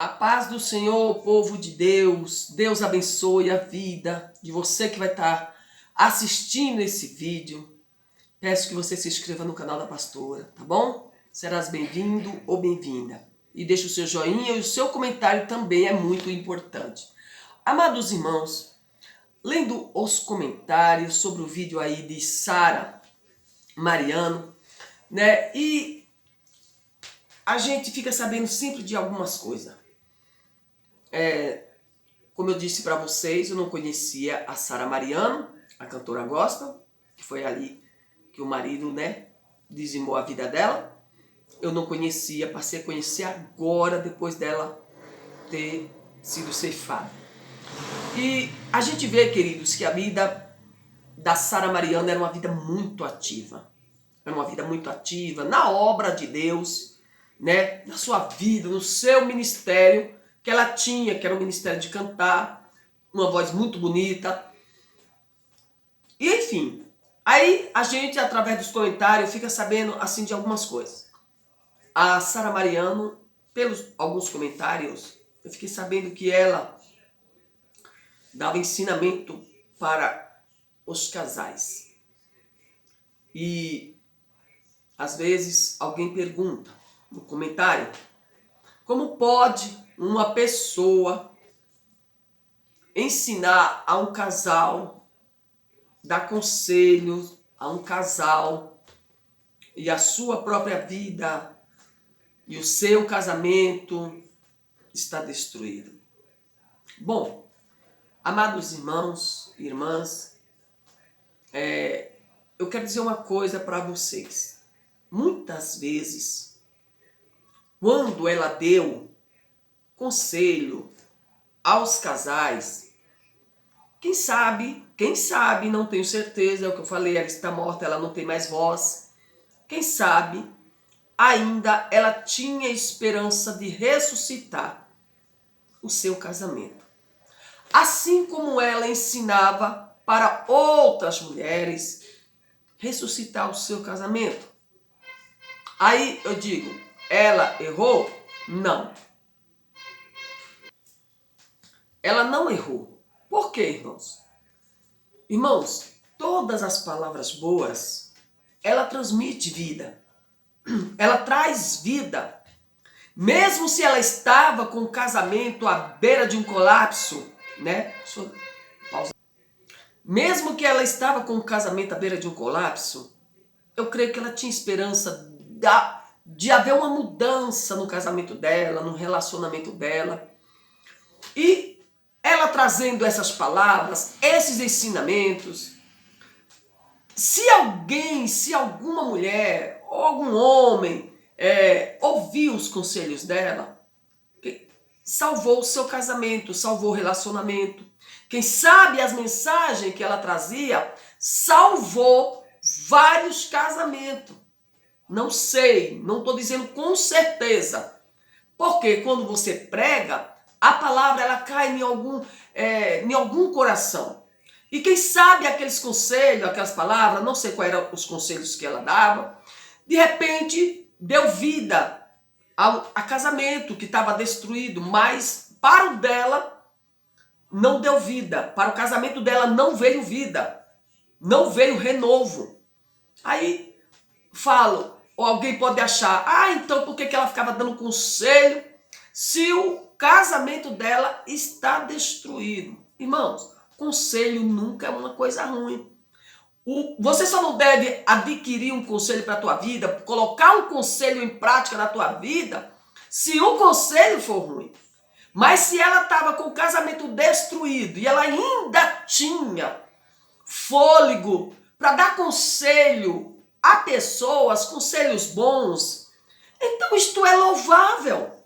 A paz do Senhor, povo de Deus. Deus abençoe a vida de você que vai estar assistindo esse vídeo. Peço que você se inscreva no canal da pastora, tá bom? Serás bem-vindo ou bem-vinda. E deixe o seu joinha e o seu comentário também é muito importante. Amados irmãos, lendo os comentários sobre o vídeo aí de Sara Mariano, né? E a gente fica sabendo sempre de algumas coisas. Como eu disse para vocês, eu não conhecia a Sara Mariano, a cantora gospel, que foi ali que o marido, dizimou a vida dela. Eu não conhecia, passei a conhecer agora, depois dela ter sido ceifada. E a gente vê, queridos, que a vida da Sara Mariano era uma vida muito ativa. Era uma vida muito ativa na obra de Deus, né? Na sua vida, no seu ministério que ela tinha, que era o ministério de cantar, uma voz muito bonita. E enfim, aí a gente, através dos comentários, fica sabendo assim de algumas coisas. A Sara Mariano, pelos alguns comentários, eu fiquei sabendo que ela dava ensinamento para os casais. E às vezes alguém pergunta no comentário: como pode uma pessoa ensinar a um casal, dar conselhos a um casal e a sua própria vida e o seu casamento está destruído? Bom, amados irmãos e irmãs, eu quero dizer uma coisa para vocês. Muitas vezes, quando ela deu conselho aos casais, quem sabe, não tenho certeza, é o que eu falei, ela está morta, ela não tem mais voz. Quem sabe, ainda ela tinha esperança de ressuscitar o seu casamento. Assim como ela ensinava para outras mulheres ressuscitar o seu casamento. Aí eu digo, ela errou? Não. Ela não errou. Por quê, irmãos? Irmãos, todas as palavras boas, ela transmite vida. Ela traz vida. Mesmo se ela estava com o casamento à beira de um colapso, né? Mesmo que ela estava com o casamento à beira de um colapso, eu creio que ela tinha esperança de haver uma mudança no casamento dela, no relacionamento dela. E ela trazendo essas palavras, esses ensinamentos, se alguma mulher ou algum homem ouvir os conselhos dela, salvou o seu casamento, salvou o relacionamento. Quem sabe as mensagens que ela trazia salvou vários casamentos. Não sei, não estou dizendo com certeza. Porque quando você prega, a palavra ela cai em algum coração. E quem sabe aqueles conselhos, aquelas palavras, não sei quais eram os conselhos que ela dava, de repente deu vida a casamento que estava destruído, mas para o dela não deu vida. Para o casamento dela não veio vida, não veio renovo. Aí falo, ou alguém pode achar, então por que ela ficava dando conselho se o casamento dela está destruído? Irmãos, conselho nunca é uma coisa ruim. Você só não deve adquirir um conselho para a tua vida, colocar um conselho em prática na tua vida, se o conselho for ruim. Mas se ela estava com o casamento destruído e ela ainda tinha fôlego para dar conselho a pessoas, conselhos bons, então isto é louvável.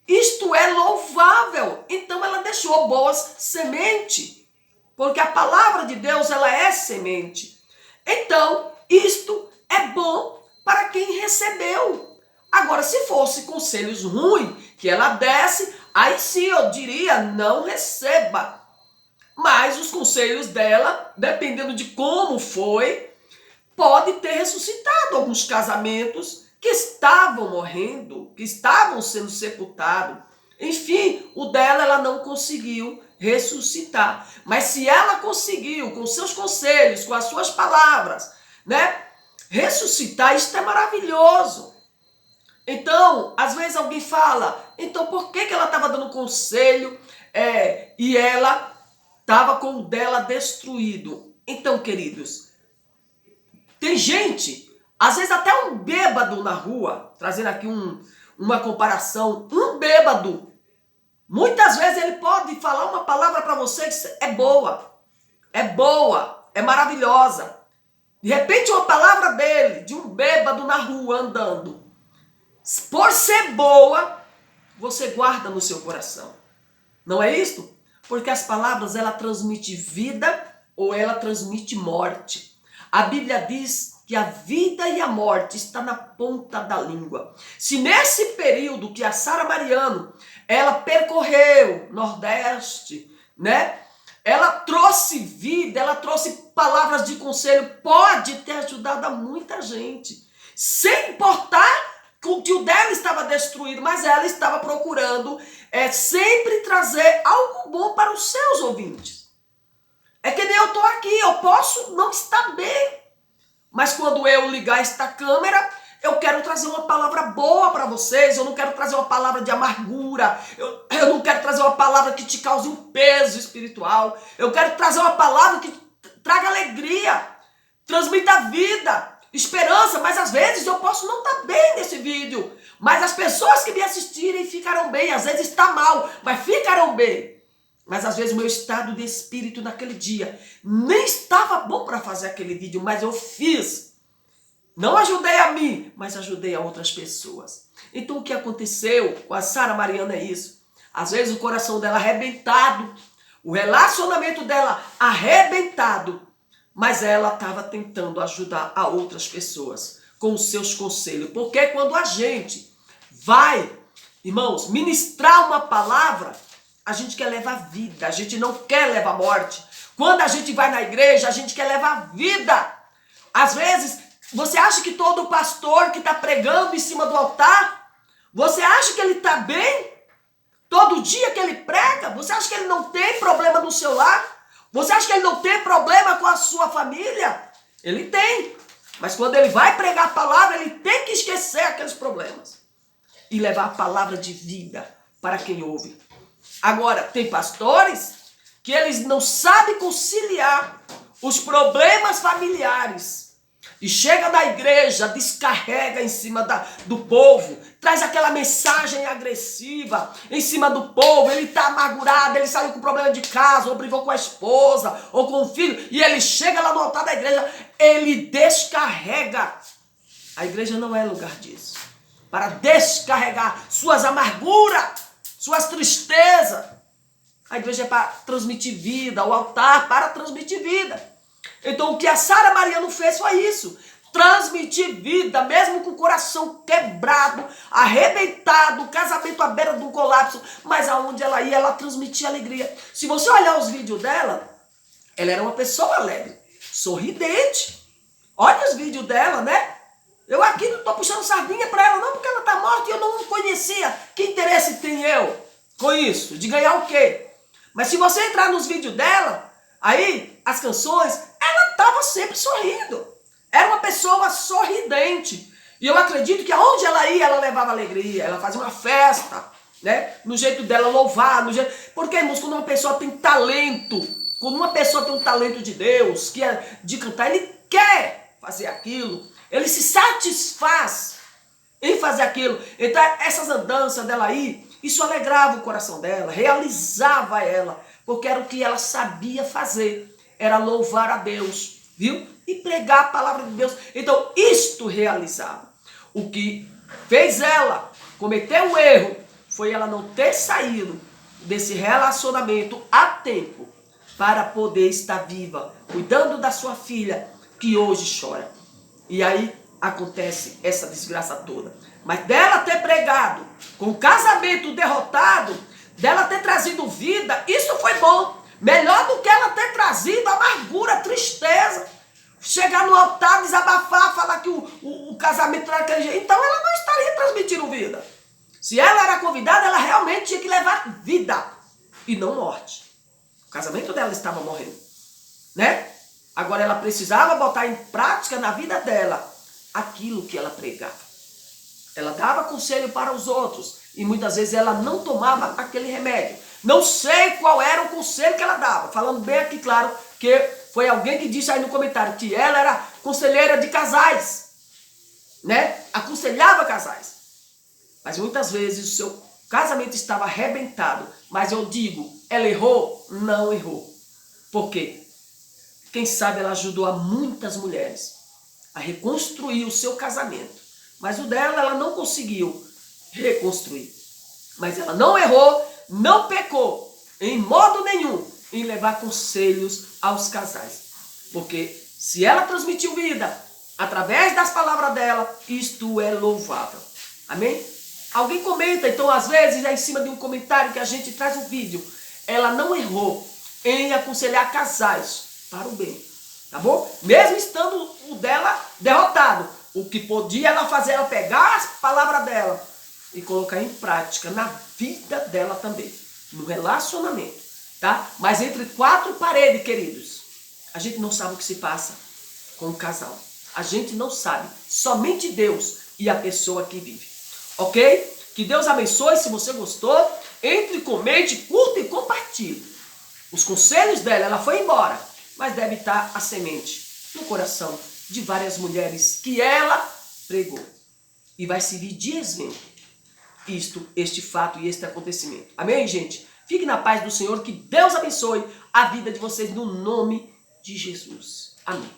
Isto é louvável. Então ela deixou boas sementes, porque a palavra de Deus ela é semente. Então isto é bom para quem recebeu. Agora, se fosse conselhos ruins que ela desse, aí sim eu diria, não receba. Mas os conselhos dela, dependendo de como foi, pode ter ressuscitado alguns casamentos que estavam morrendo, que estavam sendo sepultados, Enfim, o dela ela não conseguiu ressuscitar. Mas se ela conseguiu, com seus conselhos, com as suas palavras, né, ressuscitar, isso é maravilhoso. Então, às vezes alguém fala, então por que ela estava dando conselho e ela estava com o dela destruído? Então, queridos, tem gente, às vezes até um bêbado na rua, trazendo aqui uma comparação, um bêbado, muitas vezes ele pode falar uma palavra para você que é boa, é maravilhosa. De repente uma palavra dele, de um bêbado na rua andando, por ser boa, você guarda no seu coração. Não é isso? Porque as palavras, ela transmite vida ou ela transmite morte. A Bíblia diz que a vida e a morte está na ponta da língua. Se nesse período que a Sara Mariano, ela percorreu Nordeste, né? Ela trouxe vida, ela trouxe palavras de conselho, pode ter ajudado a muita gente. Sem importar que o dela estava destruído, mas ela estava procurando sempre trazer algo bom para os seus ouvintes. É que nem eu estou aqui, eu posso não estar bem, mas quando eu ligar esta câmera, eu quero trazer uma palavra boa para vocês, eu não quero trazer uma palavra de amargura, eu não quero trazer uma palavra que te cause um peso espiritual, eu quero trazer uma palavra que traga alegria, transmita vida, esperança, mas às vezes eu posso não estar bem nesse vídeo, mas as pessoas que me assistirem ficarão bem, às vezes está mal, mas ficarão bem. Mas às vezes o meu estado de espírito naquele dia nem estava bom para fazer aquele vídeo, mas eu fiz. Não ajudei a mim, mas ajudei a outras pessoas. Então o que aconteceu com a Sara Mariano é isso. Às vezes o coração dela arrebentado, o relacionamento dela arrebentado, mas ela estava tentando ajudar a outras pessoas com os seus conselhos. Porque quando a gente vai, irmãos, ministrar uma palavra, a gente quer levar vida, a gente não quer levar morte. Quando a gente vai na igreja, a gente quer levar vida. Às vezes, você acha que todo pastor que está pregando em cima do altar, você acha que ele está bem? Todo dia que ele prega, você acha que ele não tem problema no seu lar? Você acha que ele não tem problema com a sua família? Ele tem. Mas quando ele vai pregar a palavra, ele tem que esquecer aqueles problemas e levar a palavra de vida para quem ouve. Agora, tem pastores que eles não sabem conciliar os problemas familiares. E chega na igreja, descarrega em cima do povo, traz aquela mensagem agressiva em cima do povo. Ele está amargurado, ele saiu com problema de casa, ou brigou com a esposa, ou com o filho, e ele chega lá no altar da igreja, ele descarrega. A igreja não é lugar disso. Para descarregar suas amarguras, suas tristezas. A igreja é para transmitir vida, o altar para transmitir vida. Então o que a Sara Mariano fez foi isso, transmitir vida, mesmo com o coração quebrado, arrebentado, casamento à beira do colapso, mas aonde ela ia, ela transmitia alegria. Se você olhar os vídeos dela, ela era uma pessoa alegre, sorridente. Olha os vídeos dela, né? Eu aqui não estou puxando sardinha para ela não, porque ela está morta e eu não conhecia. Que interesse tem eu com isso? De ganhar o quê? Mas se você entrar nos vídeos dela, aí, as canções, ela estava sempre sorrindo. Era uma pessoa sorridente. E eu acredito que aonde ela ia, ela levava alegria. Ela fazia uma festa, né? No jeito dela louvar. Porque, irmãos, quando uma pessoa tem talento, quando uma pessoa tem um talento de Deus, que é de cantar, ele quer fazer aquilo. Ele se satisfaz em fazer aquilo. Então, essas andanças dela aí, isso alegrava o coração dela, realizava ela. Porque era o que ela sabia fazer, era louvar a Deus, viu? E pregar a palavra de Deus. Então, isto realizava. O que fez ela cometer um erro foi ela não ter saído desse relacionamento a tempo para poder estar viva, cuidando da sua filha, que hoje chora. E aí acontece essa desgraça toda. Mas dela ter pregado com o casamento derrotado, dela ter trazido vida, isso foi bom. Melhor do que ela ter trazido amargura, tristeza. Chegar no altar, desabafar, falar que o casamento era daquele jeito. Então ela não estaria transmitindo vida. Se ela era convidada, ela realmente tinha que e não morte. O casamento dela estava morrendo, né? Agora ela precisava botar em prática na vida dela aquilo que ela pregava. Ela dava conselho para os outros e muitas vezes ela não tomava aquele remédio. Não sei qual era o conselho que ela dava. Falando bem aqui, claro, que foi alguém que disse aí no comentário que ela era conselheira de casais, né? Aconselhava casais. Mas muitas vezes o seu casamento estava arrebentado. Mas eu digo, ela errou? Não errou. Por quê? Quem sabe ela ajudou a muitas mulheres a reconstruir o seu casamento. Mas o dela ela não conseguiu reconstruir. Mas ela não errou, não pecou, em modo nenhum, em levar conselhos aos casais. Porque se ela transmitiu vida através das palavras dela, isto é louvável. Amém? Alguém comenta, então às vezes é em cima de um comentário que a gente traz um vídeo. Ela não errou em aconselhar casais para o bem. Tá bom? Mesmo estando o dela derrotado. O que podia ela fazer, ela pegar as palavras dela e colocar em prática na vida dela também, no relacionamento, tá? Mas entre quatro paredes, queridos, a gente não sabe o que se passa com o casal. A gente não sabe, somente Deus e a pessoa que vive, ok? Que Deus abençoe, se você gostou, entre, comente, curta e compartilhe. Os conselhos dela, ela foi embora, mas deve estar a semente no coração de várias mulheres que ela pregou. E vai servir de exemplo este fato e este acontecimento. Amém, gente? Fique na paz do Senhor, que Deus abençoe a vida de vocês no nome de Jesus. Amém.